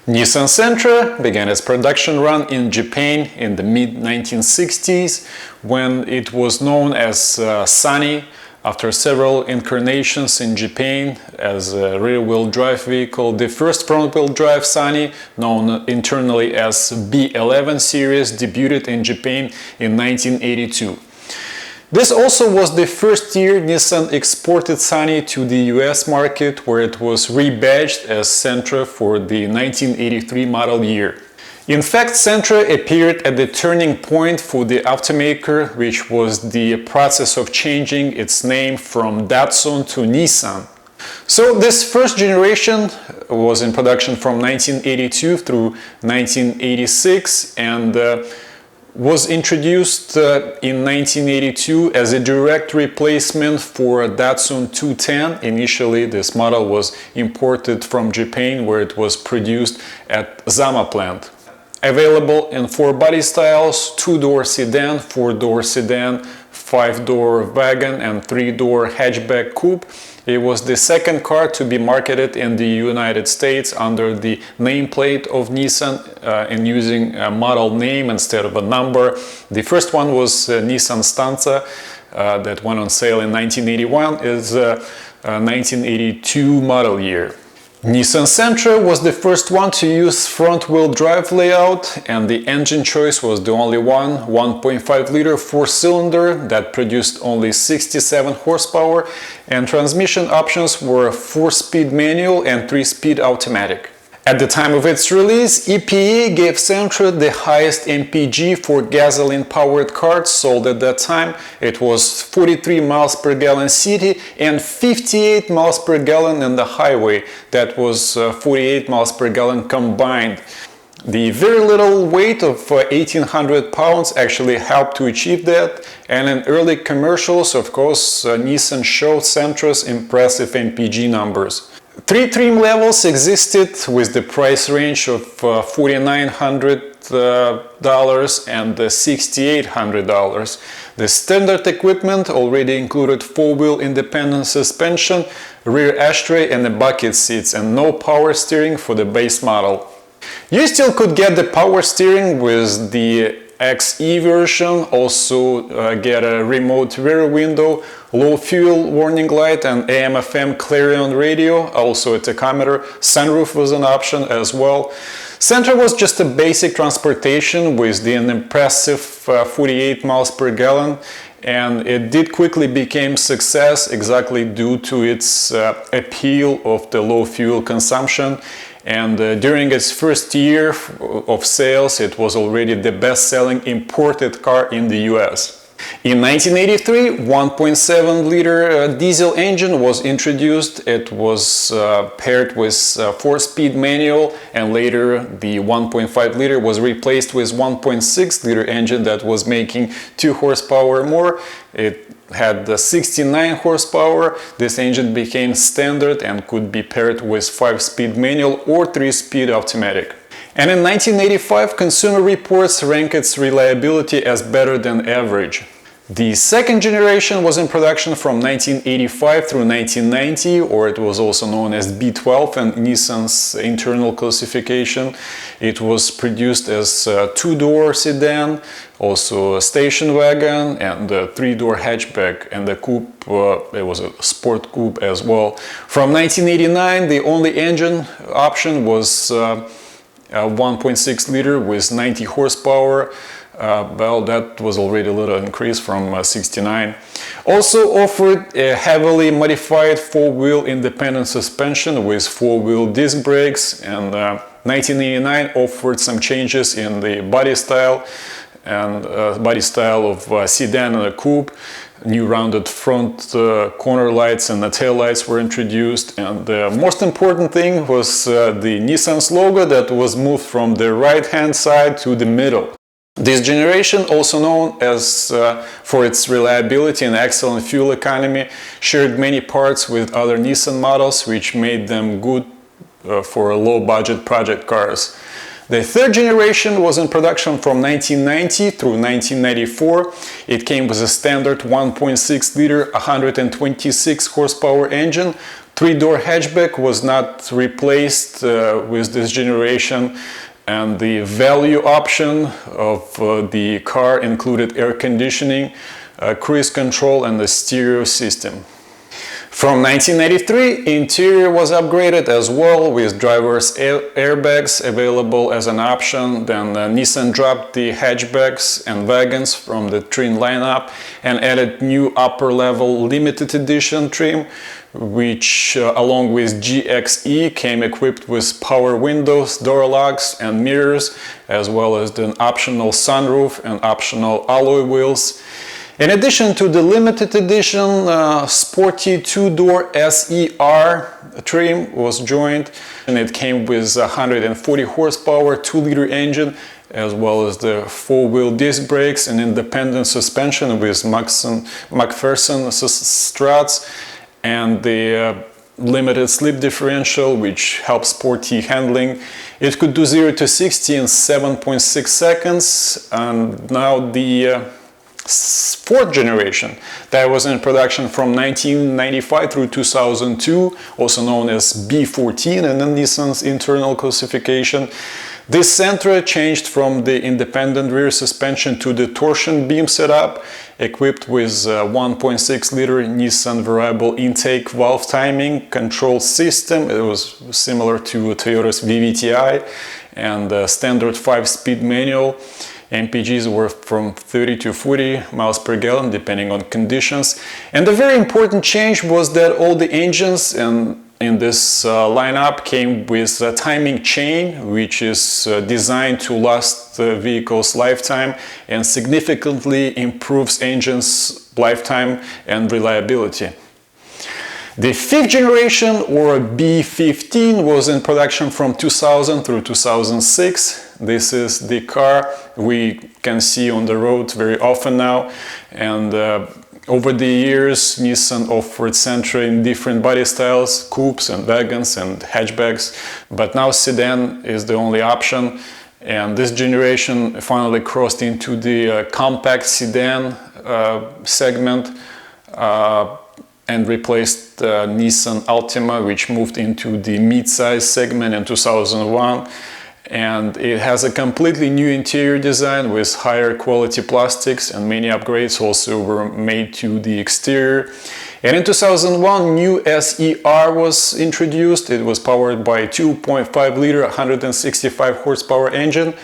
Nissan Sentra began its production run in Japan in the mid-1960s when it was known as Sunny, after several incarnations in Japan as a rear-wheel drive vehicle. The first front-wheel drive Sunny, known internally as B11 series, debuted in Japan in 1982. This also was the first year Nissan exported Sunny to the US market, where it was rebadged as Sentra for the 1983 model year. In fact, Sentra appeared at the turning point for the automaker, which was the process of changing its name from Datsun to Nissan. So this first generation was in production from 1982 through 1986 and was introduced in 1982 as a direct replacement for Datsun 210. Initially, this model was imported from Japan, where it was produced at Zama plant. Available in 4 body styles: 2-door sedan, 4-door sedan, 5-door wagon and 3-door hatchback coupe. It was the second car to be marketed in the United States under the nameplate of Nissan and using a model name instead of a number. The first one was Nissan Sentra that went on sale in 1981. Is a 1982 model year. Nissan Sentra was the first one to use front-wheel drive layout, and the engine choice was the only one, 1.5-liter 4-cylinder that produced only 67 horsepower, and transmission options were 4-speed manual and 3-speed automatic. At the time of its release, EPA gave Sentra the highest MPG for gasoline-powered cars sold at that time. It was 43 miles per gallon city and 58 miles per gallon in the highway. That was 48 miles per gallon combined. The very little weight of 1,800 pounds actually helped to achieve that, and in early commercials, of course, Nissan showed Sentra's impressive MPG numbers. 3 trim levels existed with the price range of $4,900 and $6,800. The standard equipment already included 4-wheel independent suspension, rear ashtray and the bucket seats, and no power steering for the base model. You still could get the power steering with the XE version, also get a remote rear window, low fuel warning light and AM/FM clarion radio, also a tachometer. Sunroof was an option as well. Sentra was just a basic transportation with an impressive 48 miles per gallon, and it did quickly become success exactly due to its appeal of the low fuel consumption. And during its first year of sales, it was already the best-selling imported car in the US. In 1983, 1.7-liter diesel engine was introduced. It was paired with 4-speed manual, and later the 1.5-liter was replaced with 1.6-liter engine that was making 2 horsepower more. It had 69 horsepower. This engine became standard and could be paired with 5-speed manual or 3-speed automatic. And in 1985, Consumer Reports ranked its reliability as better than average. The second generation was in production from 1985 through 1990, or it was also known as B12 in Nissan's internal classification. It was produced as a 2-door sedan, also a station wagon and a 3-door hatchback, and the coupe, it was a sport coupe as well. From 1989, the only engine option was a 1.6-liter with 90 horsepower. Well, that was already a little increase from 69. Also offered a heavily modified 4-wheel independent suspension with 4-wheel disc brakes, and 1989 offered some changes in the body style of sedan and a coupe. New rounded front corner lights and the tail lights were introduced, and the most important thing was the Nissan's logo that was moved from the right hand side to the middle. This generation, also known as for its reliability and excellent fuel economy, shared many parts with other Nissan models, which made them good for low-budget project cars. The third generation was in production from 1990 through 1994. It came with a standard 1.6-liter 126 horsepower engine, Three-door hatchback was not replaced with this generation, and the value option of the car included air conditioning, cruise control and the stereo system. From 1993, interior was upgraded as well, with driver's airbags available as an option. Then Nissan dropped the hatchbacks and wagons from the trim lineup and added new upper-level limited edition trim, which along with GXE came equipped with power windows, door locks and mirrors, as well as the optional sunroof and optional alloy wheels. In addition to the limited edition, sporty two-door SER trim was joined, and it came with 140 horsepower 2-liter engine, as well as the 4-wheel disc brakes and independent suspension with MacPherson struts, and the limited slip differential, which helps sporty handling. It could do 0 to 60 in 7.6 seconds, and now the fourth generation that was in production from 1995 through 2002, also known as B14 in the Nissan's internal classification. This Sentra changed from the independent rear suspension to the torsion beam setup, equipped with 1.6-liter Nissan variable intake valve timing control system. It was similar to Toyota's VVTi, and standard 5-speed manual. MPGs were from 30 to 40 miles per gallon depending on conditions. And the very important change was that all the engines in this lineup came with a timing chain, which is designed to last the vehicle's lifetime and significantly improves engine's lifetime and reliability. The fifth generation, or B15, was in production from 2000 through 2006. This is the car we can see on the road very often now, and over the years Nissan offered Sentra in different body styles, coupes and wagons and hatchbacks, but now sedan is the only option, and this generation finally crossed into the compact sedan segment and replaced Nissan Altima, which moved into the mid-size segment in 2001. And it has a completely new interior design with higher quality plastics, and many upgrades also were made to the exterior. And in 2001, new SER was introduced. It was powered by a 2.5-liter 165 horsepower engine.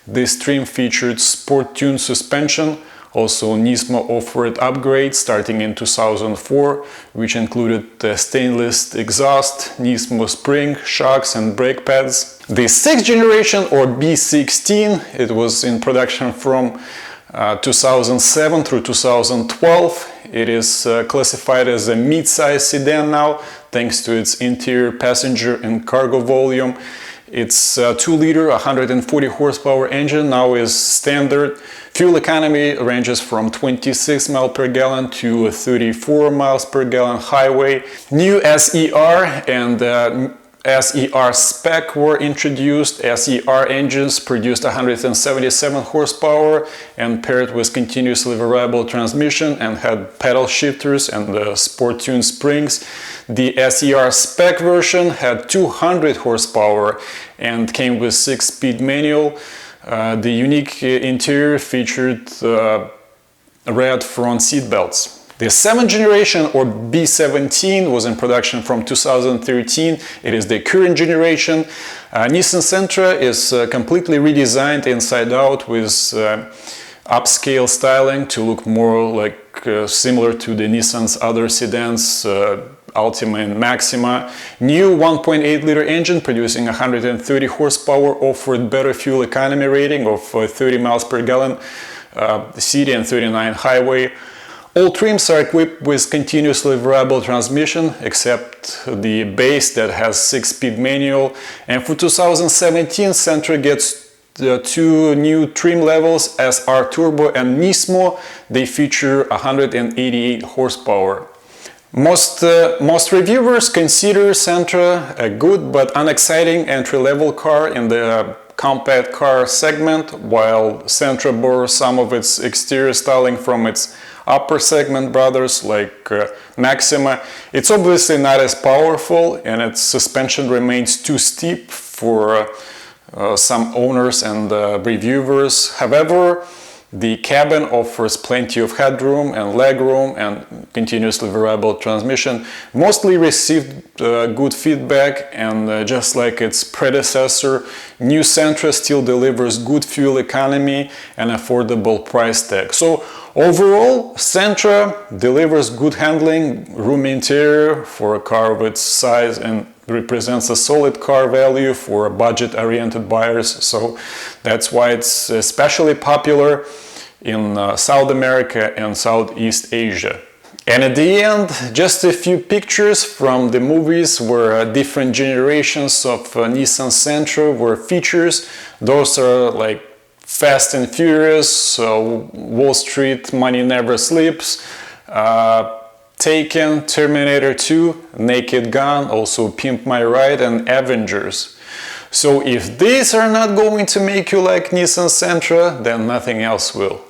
This trim featured sport-tuned suspension. Also, Nismo offered upgrades starting in 2004, which included the stainless exhaust, Nismo spring, shocks and brake pads. The sixth generation, or B16, it was in production from 2007 through 2012. It is classified as a mid-size sedan now, thanks to its interior passenger and cargo volume. Its 2-liter 140 horsepower engine now is standard. Fuel economy ranges from 26 miles per gallon to 34 miles per gallon highway. New SER and SER spec were introduced. SER engines produced 177 horsepower and paired with continuously variable transmission and had pedal shifters and sport-tuned springs. The SER spec version had 200 horsepower and came with 6-speed manual. The unique interior featured red front seat belts. The 7th generation, or B17, was in production from 2013. It is the current generation. Nissan Sentra is completely redesigned inside out with upscale styling to look more like similar to the Nissan's other sedans, Altima and Maxima. New 1.8-liter engine producing 130 horsepower offered better fuel economy rating of 30 miles per gallon city and 39 highway. All trims are equipped with continuously variable transmission, except the base that has 6-speed manual. And for 2017, Sentra gets two new trim levels, SR Turbo and Nismo. They feature 188 horsepower. Most reviewers consider Sentra a good but unexciting entry-level car in the compact car segment, while Sentra borrows some of its exterior styling from its upper segment brothers like Maxima. It's obviously not as powerful, and its suspension remains too steep for some owners and reviewers. However, the cabin offers plenty of headroom and legroom and continuously variable transmission. Mostly received good feedback, and just like its predecessor, new Sentra still delivers good fuel economy and affordable price tag. So overall, Sentra delivers good handling, roomy interior for a car of its size, and represents a solid car value for budget-oriented buyers. So that's why it's especially popular in South America and Southeast Asia. And at the end, just a few pictures from the movies where different generations of Nissan Sentra were featured. Those are like Fast and Furious, Wall Street, Money Never Sleeps, Taken, Terminator 2, Naked Gun, also Pimp My Ride, and Avengers. So if these are not going to make you like Nissan Sentra, then nothing else will.